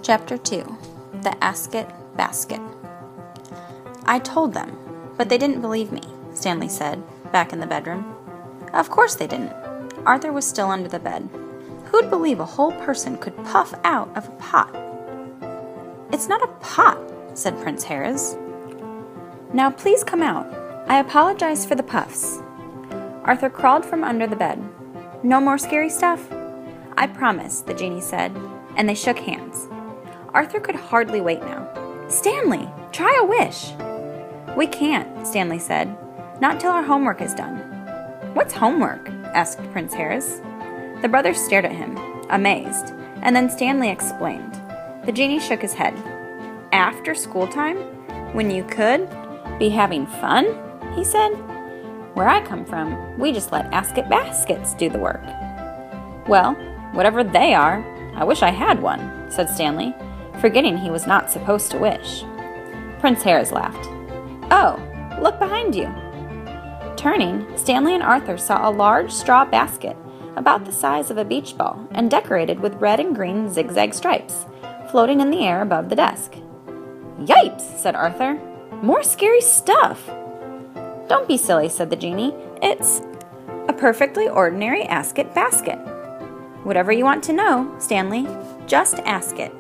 Chapter 2. The Ask-It Basket. I told them, but they didn't believe me, Stanley said, back in the bedroom. Of course they didn't. Arthur was still under the bed. Who'd believe a whole person could puff out of a pot? It's not a pot, said Prince Harris. Now please come out. I apologize for the puffs. Arthur crawled from under the bed. No more scary stuff? I promise, the genie said, and they shook hands. Arthur could hardly wait now. Stanley, try a wish. We can't, Stanley said. Not till our homework is done. What's homework? Asked Prince Harris. The brothers stared at him, amazed, and then Stanley explained. The genie shook his head. After school time? When you could be having fun? He said. Where I come from, we just let Ask-It baskets do the work. Well, whatever they are, I wish I had one, said Stanley, forgetting he was not supposed to wish. Prince Harris laughed. Oh, look behind you. Turning, Stanley and Arthur saw a large straw basket about the size of a beach ball and decorated with red and green zigzag stripes, floating in the air above the desk. Yipes, said Arthur. More scary stuff. Don't be silly, said the genie. It's a perfectly ordinary Ask-It basket. Whatever you want to know, Stanley, just ask it.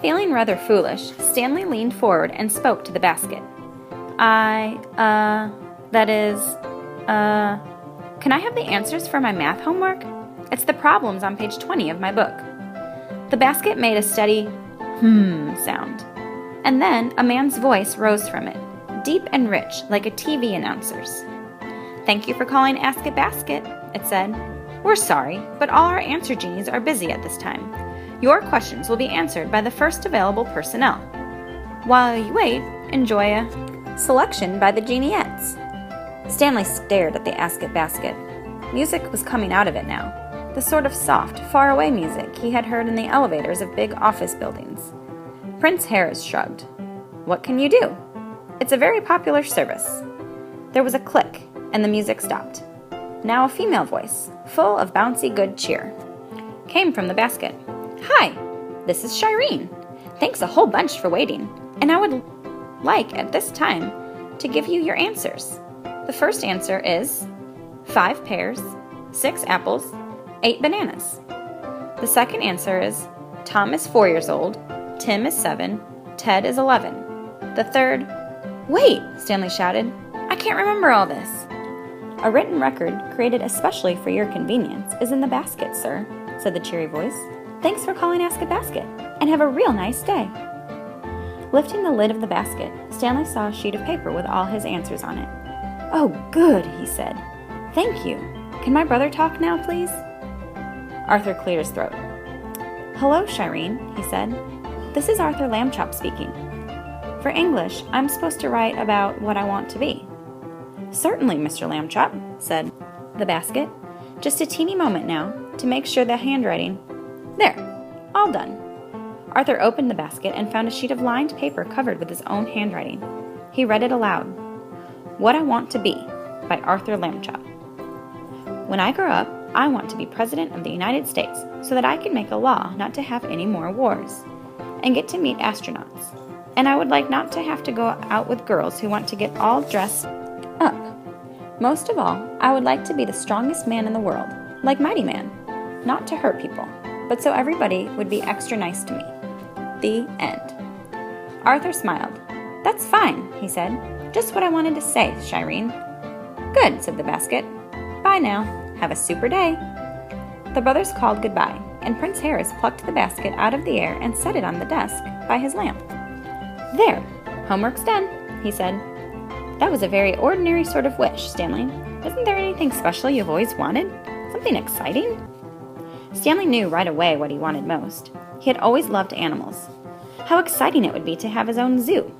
Feeling rather foolish, Stanley leaned forward and spoke to the basket. Can I have the answers for my math homework? It's the problems on page 20 of my book. The basket made a steady sound, and then a man's voice rose from it, deep and rich like a TV announcer's. Thank you for calling Ask-It Basket, it said. We're sorry, but all our answer genies are busy at this time. Your questions will be answered by the first available personnel. While you wait, enjoy a selection by the geniettes. Stanley stared at the Ask-It basket. Music was coming out of it now, the sort of soft, faraway music he had heard in the elevators of big office buildings. Prince Harris shrugged. What can you do? It's a very popular service. There was a click, and the music stopped. Now a female voice, full of bouncy good cheer, came from the basket. Hi, this is Shireen. Thanks a whole bunch for waiting, and I would like at this time to give you your answers. The first answer is 5 pears, 6 apples, 8 bananas. The second answer is Tom is 4 years old, Tim is 7, Ted is 11. The third, wait, Stanley shouted. I can't remember all this. A written record, created especially for your convenience, is in the basket, sir, said the cheery voice. Thanks for calling Ask-It Basket, and have a real nice day. Lifting the lid of the basket, Stanley saw a sheet of paper with all his answers on it. Oh, good, he said. Thank you. Can my brother talk now, please? Arthur cleared his throat. Hello, Shireen, he said. This is Arthur Lambchop speaking. For English, I'm supposed to write about what I want to be. Certainly, Mr. Lambchop, said the basket. Just a teeny moment now, to make sure the handwriting... There, all done. Arthur opened the basket and found a sheet of lined paper covered with his own handwriting. He read it aloud. What I Want to Be, by Arthur Lambchop. When I grow up, I want to be President of the United States so that I can make a law not to have any more wars, and get to meet astronauts. And I would like not to have to go out with girls who want to get all dressed up. Most of all, I would like to be the strongest man in the world, like Mighty Man, not to hurt people, but so everybody would be extra nice to me. The end. Arthur smiled. That's fine, he said. Just what I wanted to say, Shireen. Good, said the basket. Bye now. Have a super day. The brothers called goodbye, and Prince Harris plucked the basket out of the air and set it on the desk by his lamp. There, homework's done, he said. That was a very ordinary sort of wish, Stanley. Isn't there anything special you've always wanted? Something exciting? Stanley knew right away what he wanted most. He had always loved animals. How exciting it would be to have his own zoo.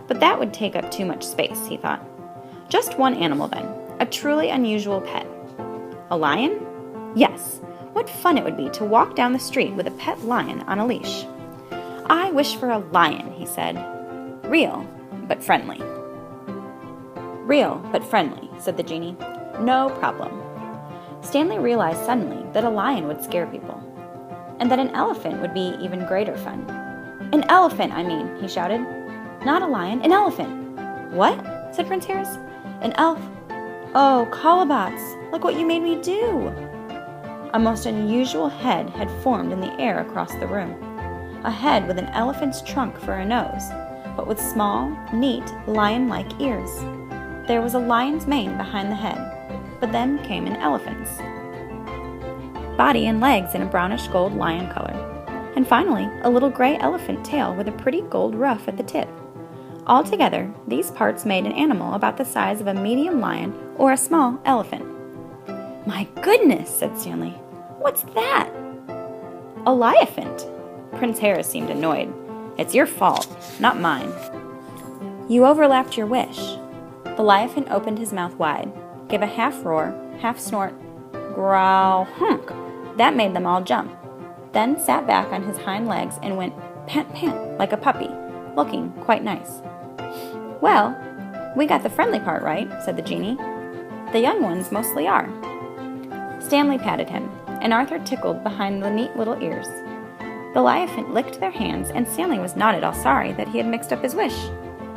But that would take up too much space, he thought. Just one animal then, a truly unusual pet. A lion? Yes. What fun it would be to walk down the street with a pet lion on a leash. I wish for a lion, he said. Real, but friendly. Real, but friendly, said the genie. No problem. Stanley realized suddenly that a lion would scare people. and that an elephant would be even greater fun. "An elephant, I mean," he shouted. "Not a lion, an elephant." "What?" said Prince Harris. "An elf. Oh, Colobats, look what you made me do." A most unusual head had formed in the air across the room. A head with an elephant's trunk for a nose, but with small, neat, lion-like ears. There was a lion's mane behind the head, but then came an elephant's body and legs in a brownish gold lion color, and finally a little gray elephant tail with a pretty gold ruff at the tip. Altogether, these parts made an animal about the size of a medium lion or a small elephant. "My goodness," said Stanley. "What's that?" "A liaphant." Prince Harris seemed annoyed. "It's your fault, not mine." "You overlapped your wish." The liaphant opened his mouth wide, gave a half roar, half snort, growl, honk. That made them all jump, then sat back on his hind legs and went pant pant like a puppy, looking quite nice. "Well, we got the friendly part right," said the genie. "The young ones mostly are." Stanley patted him, and Arthur tickled behind the neat little ears. The liaphant licked their hands, and Stanley was not at all sorry that he had mixed up his wish.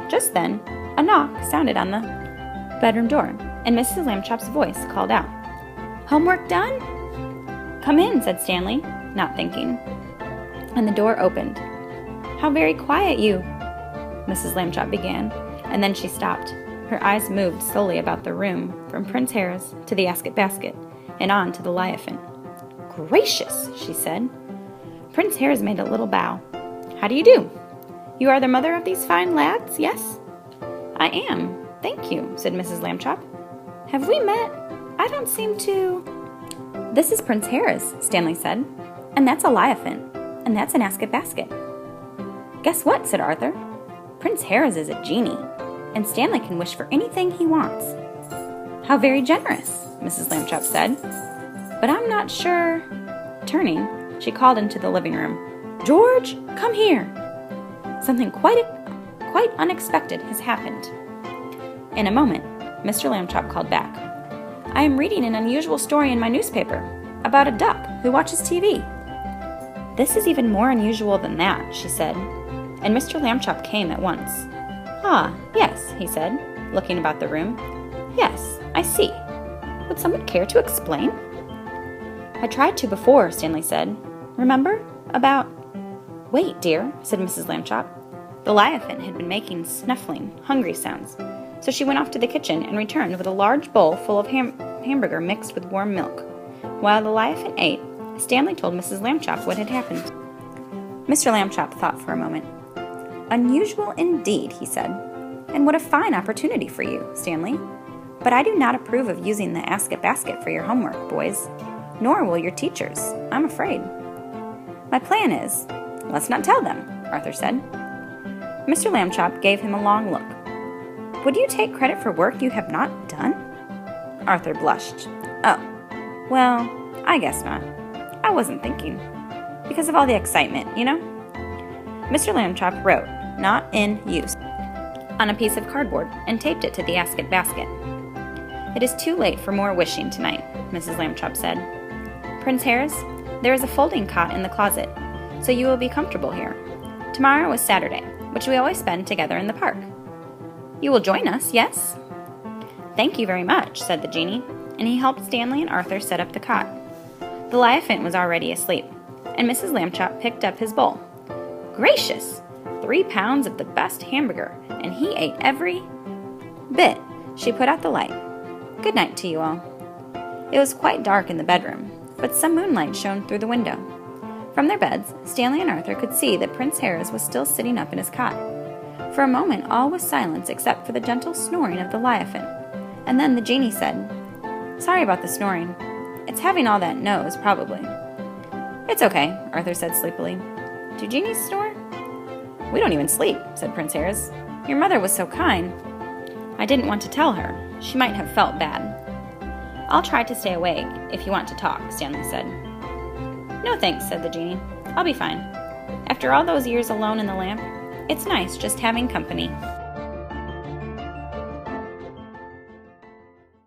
Just then, a knock sounded on the bedroom door, and Mrs. Lambchop's voice called out, "Homework done?" "Come in," said Stanley, not thinking, and the door opened. "How very quiet you," Mrs. Lambchop began, and then she stopped. Her eyes moved slowly about the room, from Prince Harris to the basket, and on to the liaphant. "Gracious," she said. Prince Harris made a little bow. "How do you do? You are the mother of these fine lads, yes?" "I am, thank you," said Mrs. Lambchop. "Have we met? I don't seem to—" "This is Prince Harris," Stanley said, "and that's a liaphant, and that's an basket." "Guess what?" said Arthur. "Prince Harris is a genie, and Stanley can wish for anything he wants." "How very generous," Mrs. Lambchop said. "But I'm not sure—" Turning, she called into the living room, "George, come here. Something quite unexpected has happened." In a moment, Mr. Lambchop called back, "I am reading an unusual story in my newspaper about a duck who watches TV." "This is even more unusual than that," she said, and Mr. Lambchop came at once. "Ah, yes," he said, looking about the room. "Yes, I see. Would someone care to explain?" "I tried to before," Stanley said. "Remember? About—" "Wait, dear," said Mrs. Lambchop. The liaphant had been making snuffling, hungry sounds, so she went off to the kitchen and returned with a large bowl full of hamburger mixed with warm milk. While the liaphant ate, Stanley told Mrs. Lambchop what had happened. Mr. Lambchop thought for a moment. "Unusual indeed," he said. "And what a fine opportunity for you, Stanley. But I do not approve of using the basket for your homework, boys. Nor will your teachers, I'm afraid." "My plan is—" "Let's not tell them," Arthur said. Mr. Lambchop gave him a long look. "Would you take credit for work you have not done?" Arthur blushed. "Oh, well, I guess not. I wasn't thinking. Because of all the excitement, you know?" Mr. Lambchop wrote, "Not in use," on a piece of cardboard and taped it to the basket. "It is too late for more wishing tonight," Mrs. Lambchop said. "Prince Harris, there is a folding cot in the closet, so you will be comfortable here. Tomorrow is Saturday, which we always spend together in the park. You will join us, yes?" "Thank you very much," said the genie, and he helped Stanley and Arthur set up the cot. The liaphant was already asleep, and Mrs. Lambchop picked up his bowl. Gracious! 3 pounds of the best hamburger, and he ate every bit. She put out the light. "Good night to you all." It was quite dark in the bedroom, but some moonlight shone through the window. From their beds, Stanley and Arthur could see that Prince Harris was still sitting up in his cot. For a moment all was silence except for the gentle snoring of the liaphant, and then the genie said, "Sorry about the snoring. It's having all that nose, probably." "It's okay," Arthur said sleepily. "Do genies snore?" "We don't even sleep," said Prince Harris. "Your mother was so kind." "I didn't want to tell her. She might have felt bad." "I'll try to stay awake if you want to talk," Stanley said. "No thanks," said the genie. "I'll be fine. After all those years alone in the lamp, it's nice just having company."